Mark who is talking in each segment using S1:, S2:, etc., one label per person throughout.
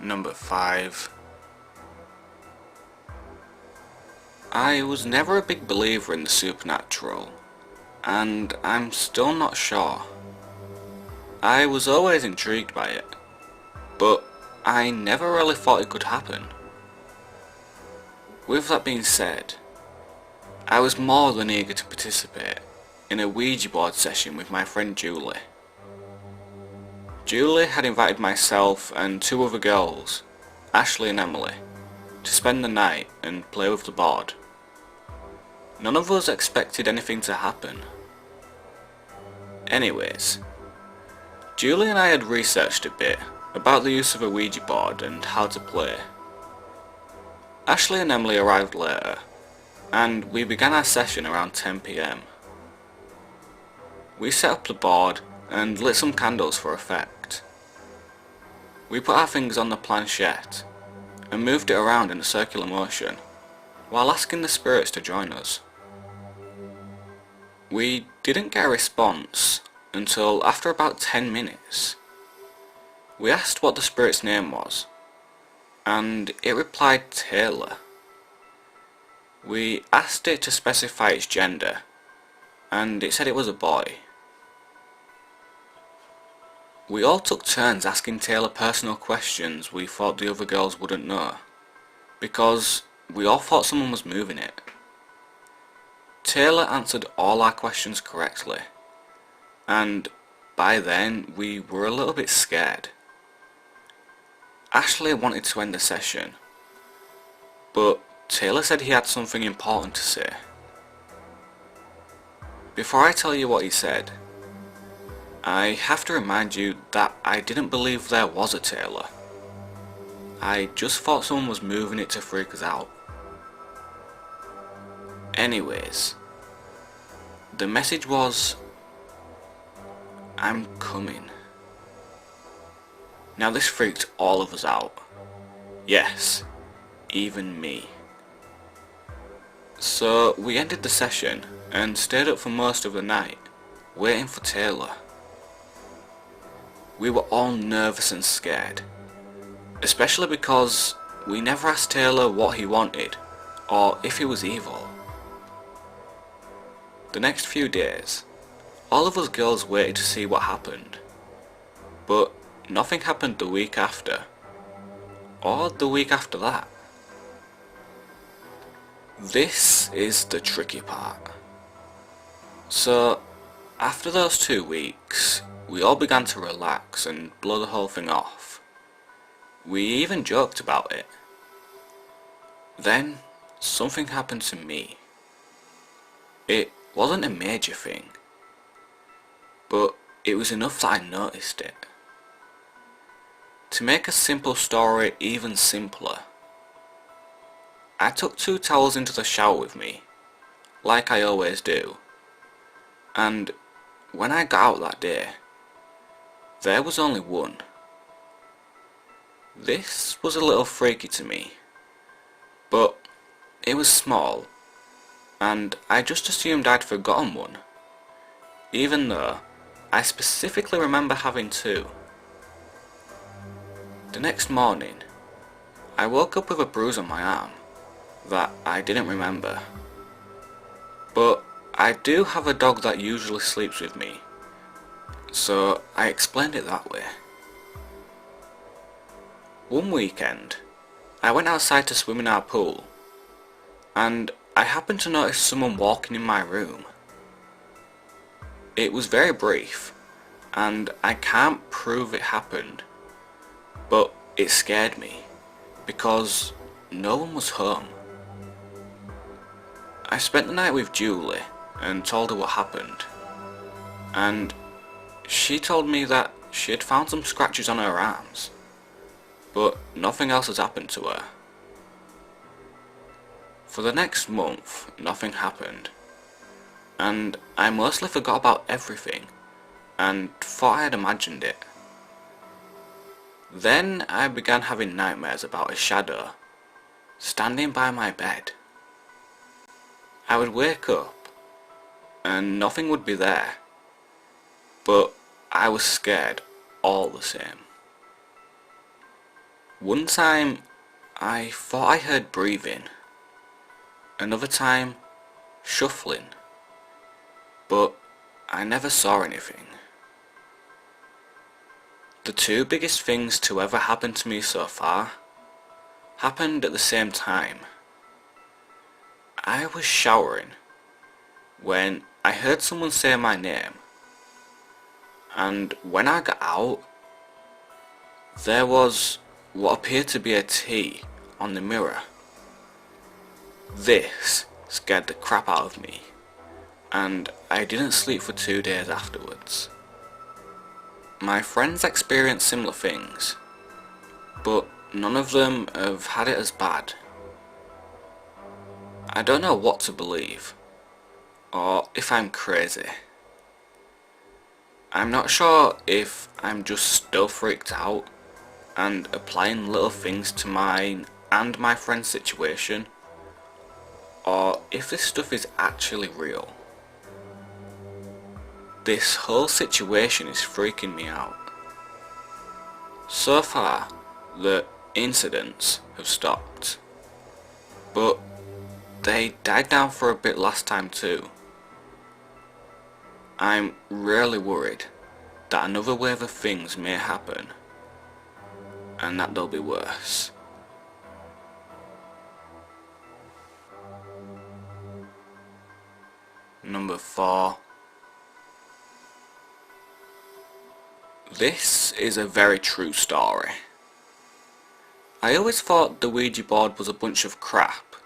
S1: Number 5. I was never a big believer in the supernatural, and I'm still not sure. I was always intrigued by it, but I never really thought it could happen. With that being said, I was more than eager to participate in a Ouija board session with my friend Julie. Julie had invited myself and 2 other girls, Ashley and Emily, to spend the night and play with the board. None of us expected anything to happen. Anyways, Julie and I had researched a bit about the use of a Ouija board and how to play. Ashley and Emily arrived later, and we began our session around 10 PM. We set up the board and lit some candles for effect. We put our fingers on the planchette and moved it around in a circular motion while asking the spirits to join us. We didn't get a response until after about 10 minutes. We asked what the spirit's name was, and it replied Taylor. We asked it to specify its gender, and it said it was a boy. We all took turns asking Taylor personal questions we thought the other girls wouldn't know, because we all thought someone was moving it. Taylor answered all our questions correctly, and by then we were a little bit scared. Ashley wanted to end the session, but Taylor said he had something important to say. Before I tell you what he said, I have to remind you that I didn't believe there was a Taylor. I just thought someone was moving it to freak us out. Anyways, the message was, "I'm coming." Now this freaked all of us out. Yes, even me. So we ended the session and stayed up for most of the night, waiting for Taylor. We were all nervous and scared, especially because we never asked Taylor what he wanted, or if he was evil. The next few days, all of us girls waited to see what happened, but nothing happened the week after, or the week after that. This is the tricky part. So, after those 2 weeks, we all began to relax and blow the whole thing off. We even joked about it. Then, something happened to me. It wasn't a major thing, but it was enough that I noticed it. To make a simple story even simpler, I took 2 towels into the shower with me, like I always do, and when I got out that day, there was only one. This was a little freaky to me, but it was small, and I just assumed I'd forgotten one, even though I specifically remember having 2. The next morning, I woke up with a bruise on my arm that I didn't remember, but I do have a dog that usually sleeps with me, so I explained it that way. One weekend, I went outside to swim in our pool, and I happened to notice someone walking in my room. It was very brief, and I can't prove it happened, but it scared me, because no one was home. I spent the night with Julie and told her what happened, and she told me that she had found some scratches on her arms, but nothing else has happened to her. For the next month, nothing happened, and I mostly forgot about everything and thought I had imagined it. Then I began having nightmares about a shadow standing by my bed. I would wake up and nothing would be there, but I was scared all the same. One time I thought I heard breathing, another time shuffling, but I never saw anything. The two biggest things to ever happen to me so far happened at the same time. I was showering when I heard someone say my name, and when I got out, there was what appeared to be a T on the mirror. This scared the crap out of me, and I didn't sleep for 2 days afterwards. My friends experienced similar things, but none of them have had it as bad. I don't know what to believe, or if I'm crazy. I'm not sure if I'm just still freaked out and applying little things to mine and my friend's situation, or if this stuff is actually real. This whole situation is freaking me out. So far, the incidents have stopped, but they died down for a bit last time too. I'm really worried that another wave of things may happen, and that they'll be worse. Number 4. This is a very true story. I always thought the Ouija board was a bunch of crap,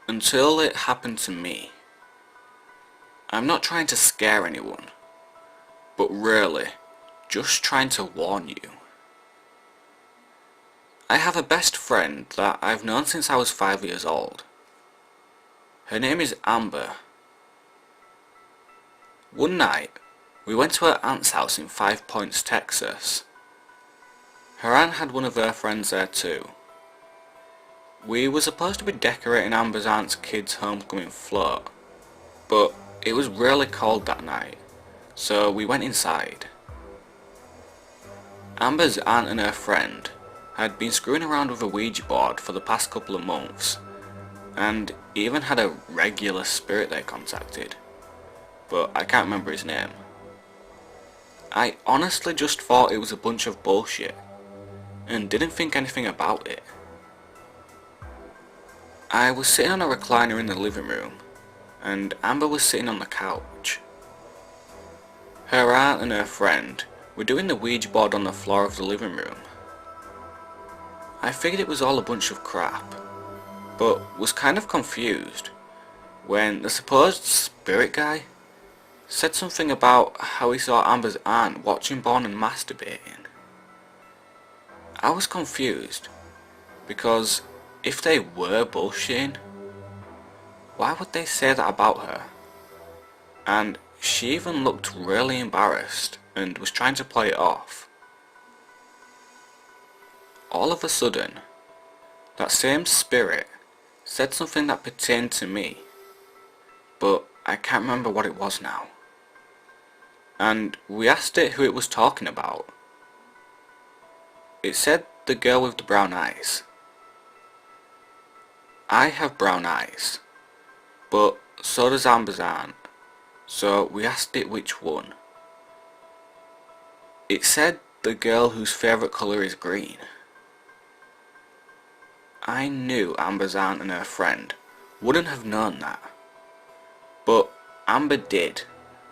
S1: until it happened to me. I'm not trying to scare anyone, but really, just trying to warn you. I have a best friend that I've known since I was 5 years old. Her name is Amber. One night, we went to her aunt's house in 5 Points, Texas. Her aunt had one of her friends there too. We were supposed to be decorating Amber's aunt's kids' homecoming float, but it was really cold that night, so we went inside. Amber's aunt and her friend had been screwing around with a Ouija board for the past couple of months, and even had a regular spirit they contacted, but I can't remember his name. I honestly just thought it was a bunch of bullshit, and didn't think anything about it. I was sitting on a recliner in the living room, and Amber was sitting on the couch. Her aunt and her friend were doing the Ouija board on the floor of the living room. I figured it was all a bunch of crap, but was kind of confused when the supposed spirit guy said something about how he saw Amber's aunt watching porn and masturbating. I was confused, because if they were bullshitting, why would they say that about her? And she even looked really embarrassed and was trying to play it off. All of a sudden, that same spirit said something that pertained to me, but I can't remember what it was now. And we asked it who it was talking about. It said the girl with the brown eyes. I have brown eyes, but so does Amber's aunt, so we asked it which one. It said the girl whose favourite colour is green. I knew Amber's aunt and her friend wouldn't have known that, but Amber did,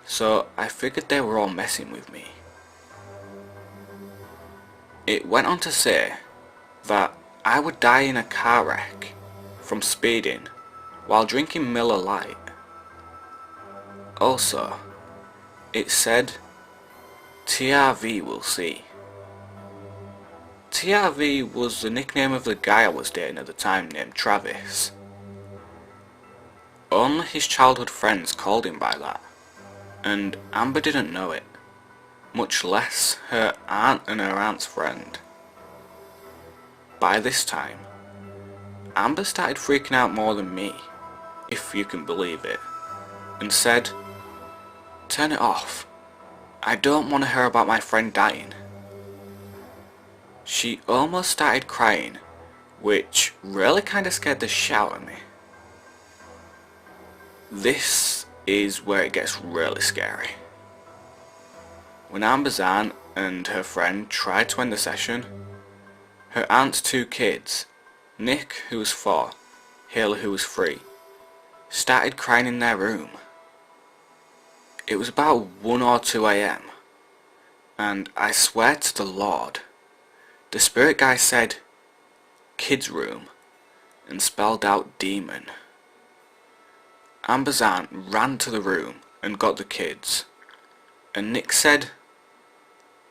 S1: so I figured they were all messing with me. It went on to say that I would die in a car wreck from speeding while drinking Miller Lite. Also, it said, TRV will see. TRV was the nickname of the guy I was dating at the time named Travis. Only his childhood friends called him by that, and Amber didn't know it, much less her aunt and her aunt's friend. By this time, Amber started freaking out more than me, if you can believe it, and said, "Turn it off. I don't want to hear about my friend dying." She almost started crying, which really kinda scared the shit out of me. This is where it gets really scary. When Amber's aunt and her friend tried to end the session, her aunt's two kids, Nick, who was 4, Haley, who was 3, started crying in their room. It was about 1 or 2 AM, and I swear to the Lord, the spirit guy said, "Kids' room," and spelled out demon. Amber's aunt ran to the room and got the kids, and Nick said,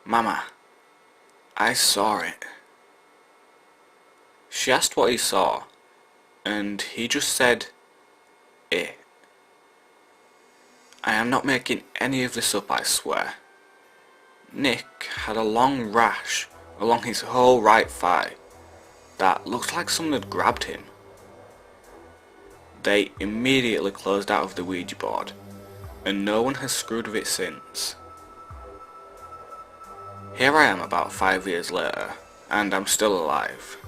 S1: "Mama, I saw it." She asked what he saw, and he just said, "It." I am not making any of this up, I swear. Nick had a long rash along his whole right thigh that looked like someone had grabbed him. They immediately closed out of the Ouija board, and no one has screwed with it since. Here I am about 5 years later, and I'm still alive.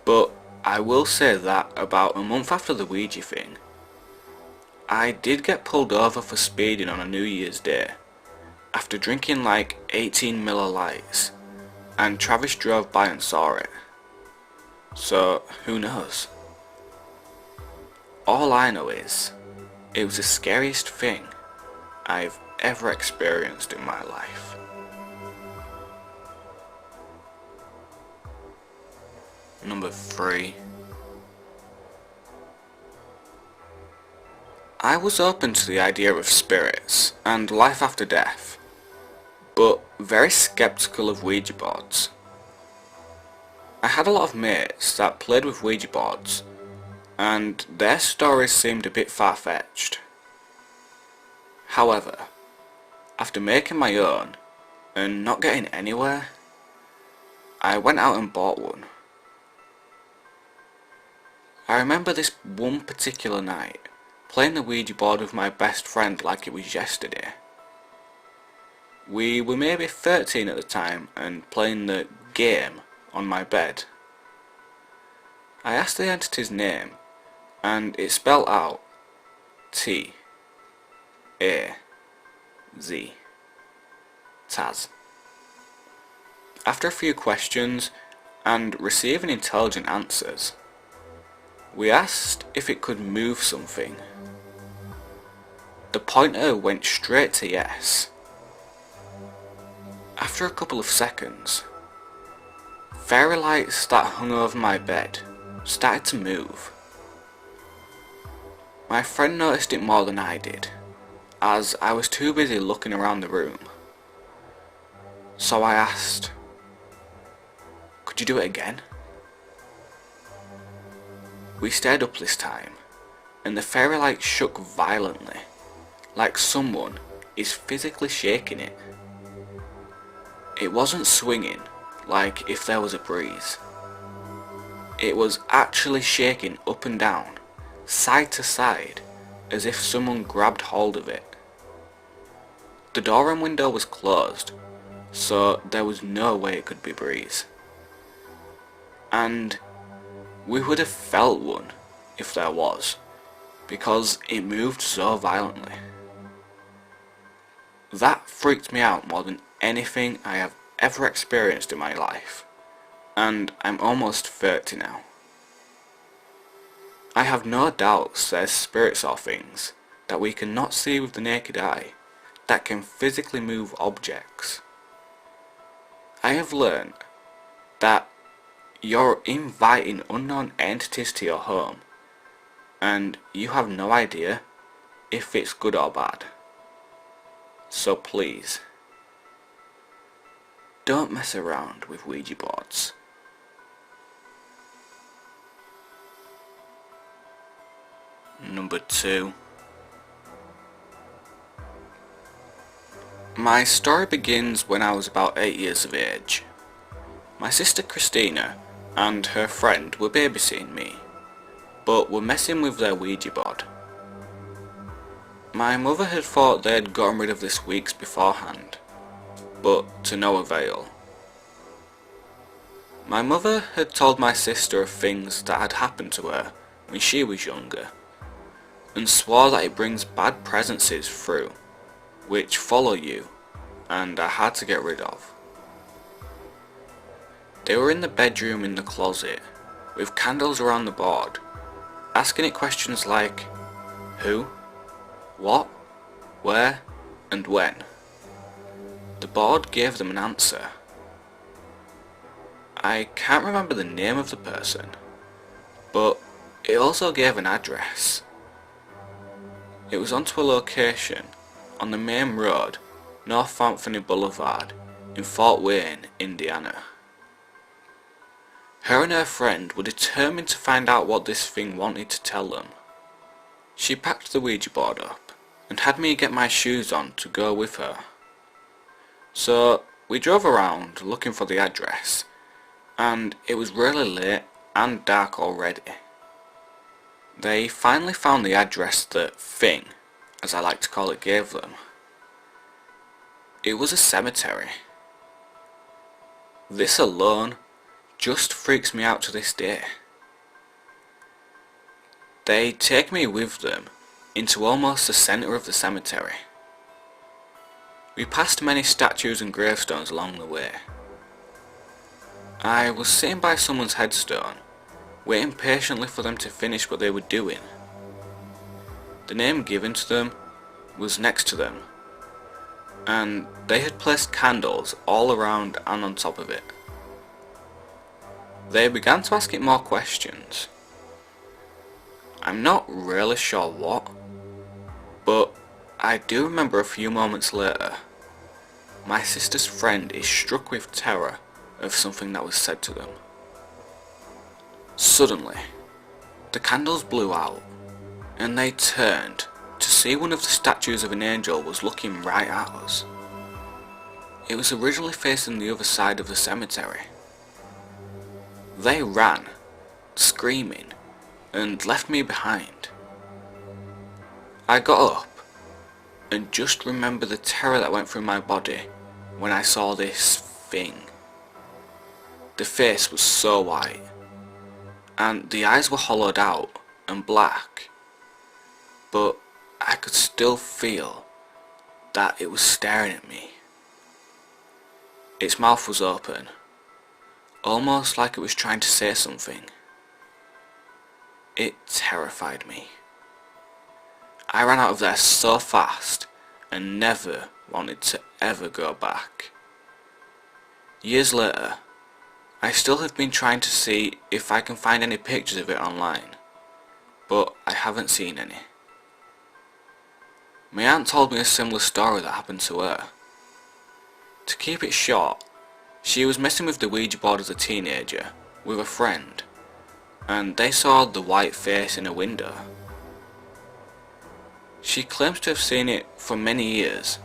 S1: But I will say that about a month after the Ouija thing, I did get pulled over for speeding on a New Year's Day, after drinking like 18 Miller Lights, and Travis drove by and saw it. So, who knows? All I know is, it was the scariest thing I've ever experienced in my life. Number 3. I was open to the idea of spirits and life after death, but very skeptical of Ouija boards. I had a lot of mates that played with Ouija boards, and their stories seemed a bit far-fetched. However, after making my own and not getting anywhere, I went out and bought one. I remember this one particular night, playing the Ouija board with my best friend like it was yesterday. We were maybe 13 at the time and playing the game on my bed. I asked the entity's name, and it spelled out T-A-Z, Taz. After a few questions and receiving intelligent answers, we asked if it could move something. The pointer went straight to yes. After a couple of seconds, fairy lights that hung over my bed started to move. My friend noticed it more than I did, as I was too busy looking around the room. So I asked, "Could you do it again?" We stayed up this time, and the fairy light shook violently, like someone is physically shaking it. It wasn't swinging, like if there was a breeze. It was actually shaking up and down, side to side, as if someone grabbed hold of it. The door and window was closed, so there was no way it could be breeze. And we would have felt one if there was, because it moved so violently. That freaked me out more than anything I have ever experienced in my life, and I'm almost 30 now. I have no doubts there's spirits or things that we cannot see with the naked eye that can physically move objects. I have learned that you're inviting unknown entities to your home, and you have no idea if it's good or bad. So please, don't mess around with Ouija boards. Number 2. My story begins when I was about 8 years of age. My sister Christina and her friend were babysitting me, but were messing with their Ouija board. My mother had thought they had gotten rid of this weeks beforehand, but to no avail. My mother had told my sister of things that had happened to her when she was younger, and swore that it brings bad presences through, which follow you, and are hard to get rid of. They were in the bedroom in the closet, with candles around the board, asking it questions like, who, what, where, and when. The board gave them an answer. I can't remember the name of the person, but it also gave an address. It was onto a location on the main road, North Anthony Boulevard, in Fort Wayne, Indiana. Her and her friend were determined to find out what this thing wanted to tell them. She packed the Ouija board up and had me get my shoes on to go with her. So we drove around looking for the address, and it was really late and dark already. They finally found the address that thing, as I like to call it, gave them. It was a cemetery. This alone just freaks me out to this day. They take me with them into almost the centre of the cemetery. We passed many statues and gravestones along the way. I was sitting by someone's headstone, waiting patiently for them to finish what they were doing. The name given to them was next to them, and they had placed candles all around and on top of it. They began to ask it more questions. I'm not really sure what, but I do remember a few moments later, my sister's friend is struck with terror of something that was said to them. Suddenly, the candles blew out, and they turned to see one of the statues of an angel was looking right at us. It was originally facing the other side of the cemetery. They ran, screaming, and left me behind. I got up, and just remember the terror that went through my body when I saw this thing. The face was so white, and the eyes were hollowed out and black, but I could still feel that it was staring at me. Its mouth was open, almost like it was trying to say something. It terrified me. I ran out of there so fast and never wanted to ever go back. Years later, I still have been trying to see if I can find any pictures of it online, but I haven't seen any. My aunt told me a similar story that happened to her. To keep it short, she was messing with the Ouija board as a teenager with a friend, and they saw the white face in a window. She claims to have seen it for many years,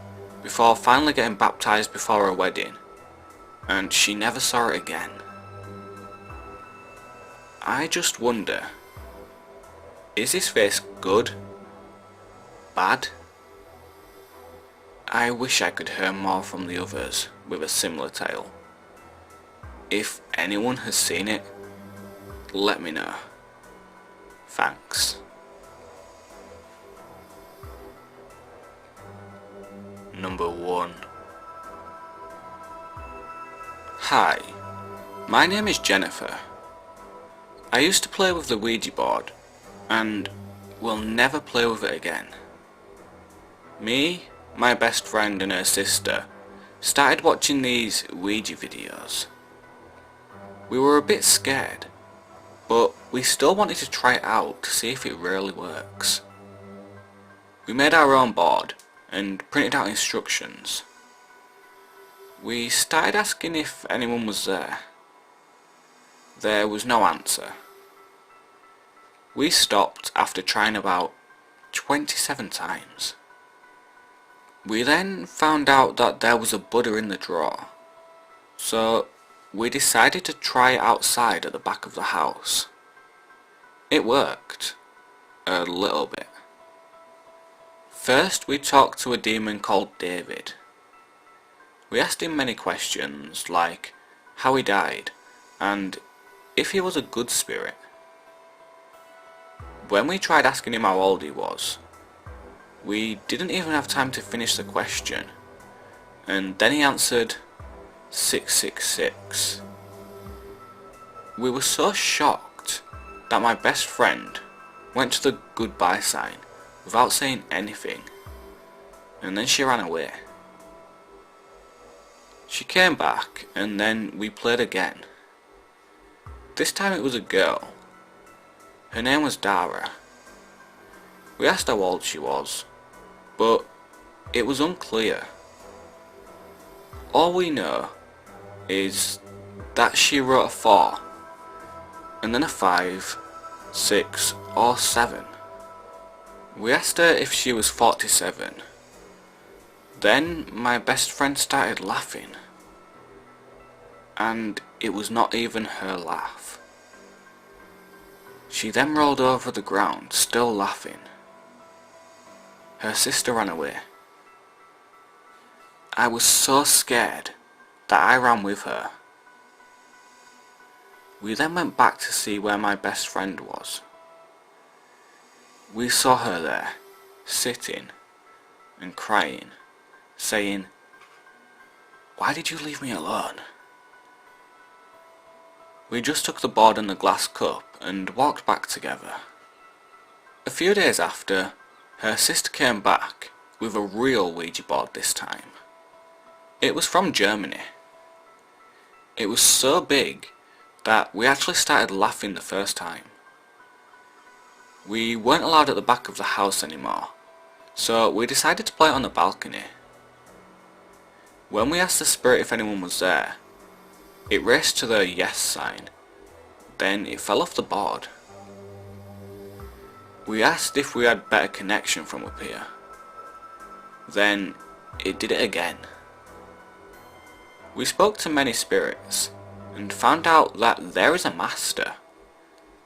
S1: before finally getting baptised before her wedding, and she never saw it again. I just wonder, is this face good? Bad? I wish I could hear more from the others with a similar tale. If anyone has seen it, let me know. Thanks. Number 1. Hi, my name is Jennifer. I used to play with the Ouija board, and will never play with it again. Me, my best friend and her sister started watching these Ouija videos. We were a bit scared, but we still wanted to try it out to see if it really works. We made our own board and printed out instructions. We started asking if anyone was there. There was no answer. We stopped after trying about 27 times. We then found out that there was a Buddha in the drawer, so we decided to try it outside at the back of the house. It worked. A little bit. First we talked to a demon called David. We asked him many questions, like how he died, and if he was a good spirit. When we tried asking him how old he was, we didn't even have time to finish the question, and then he answered 666. We were so shocked that my best friend went to the goodbye sign without saying anything, and then she ran away. She came back, and then we played again. This time it was a girl. Her name was Dara. We asked how old she was, but it was unclear. All we know is that she wrote a 4, and then a 5, 6 or 7. We asked her if she was 47. Then my best friend started laughing, and it was not even her laugh. She then rolled over the ground, still laughing. Her sister ran away. I was so scared that I ran with her. We then went back to see where my best friend was. We saw her there, sitting and crying, saying, "Why did you leave me alone?" We just took the board and the glass cup and walked back together. A few days after, her sister came back with a real Ouija board this time. It was from Germany. It was so big that we actually started laughing the first time. We weren't allowed at the back of the house anymore, so we decided to play it on the balcony. When we asked the spirit if anyone was there, it raced to the yes sign, then it fell off the board. We asked if we had better connection from up here. Then it did it again. We spoke to many spirits and found out that there is a master,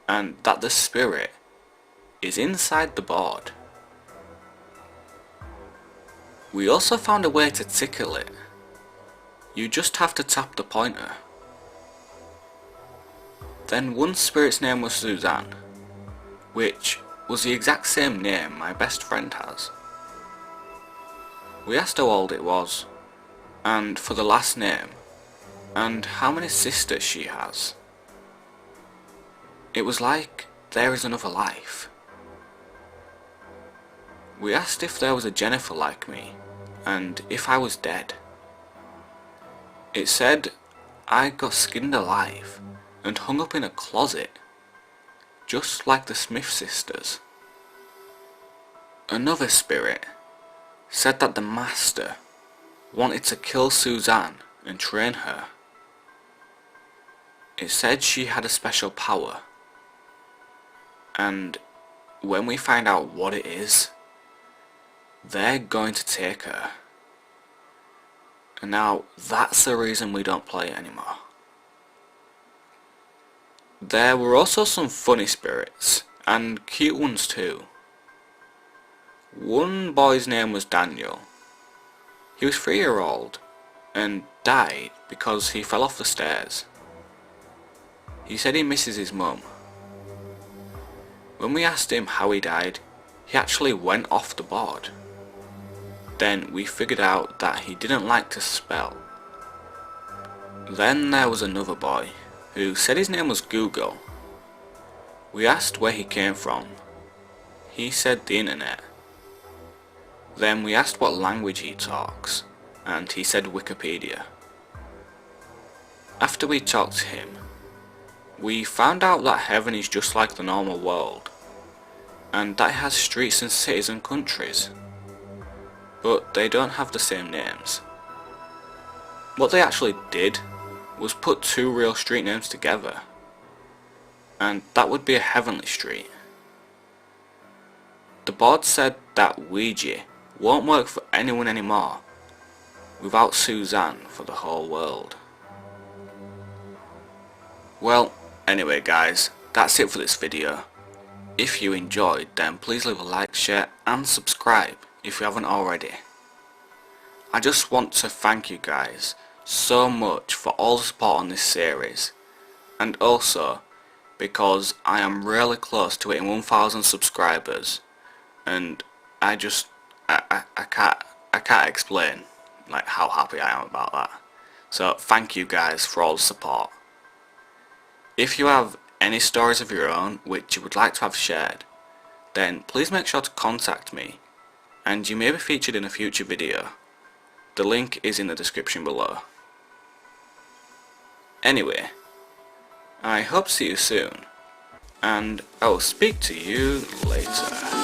S1: and that the spirit is inside the board. We also found a way to tickle it. You just have to tap the pointer. Then one spirit's name was Suzanne, which was the exact same name my best friend has. We asked how old it was, and for the last name, and how many sisters she has. It was like there is another life. We asked if there was a Jennifer like me, and if I was dead. It said I got skinned alive and hung up in a closet, just like the Smith sisters. Another spirit said that the master wanted to kill Suzanne and train her. It said she had a special power, and when we find out what it is, they're going to take her. And now that's the reason we don't play it anymore. There were also some funny spirits, and cute ones too. One boy's name was Daniel. He was 3-year-old and died because he fell off the stairs. He said he misses his mum. When we asked him how he died, he actually went off the board. Then we figured out that he didn't like to spell. Then there was another boy who said his name was Google. We asked where he came from. He said the internet. Then we asked what language he talks, and he said Wikipedia. After we talked to him, we found out that heaven is just like the normal world, and that it has streets and cities and countries, but they don't have the same names. What they actually did was put 2 real street names together, and that would be a heavenly street. The board said that Ouija won't work for anyone anymore without Suzanne for the whole world. Well, anyway guys, that's it for this video. If you enjoyed, then please leave a like, share and subscribe if you haven't already. I just want to thank you guys so much for all the support on this series, and also because I am really close to hitting 1,000 subscribers, and I just I can't explain like how happy I am about that. So thank you guys for all the support. If you have any stories of your own which you would like to have shared, then please make sure to contact me, and you may be featured in a future video. The link is in the description below. Anyway, I hope to see you soon, and I will speak to you later.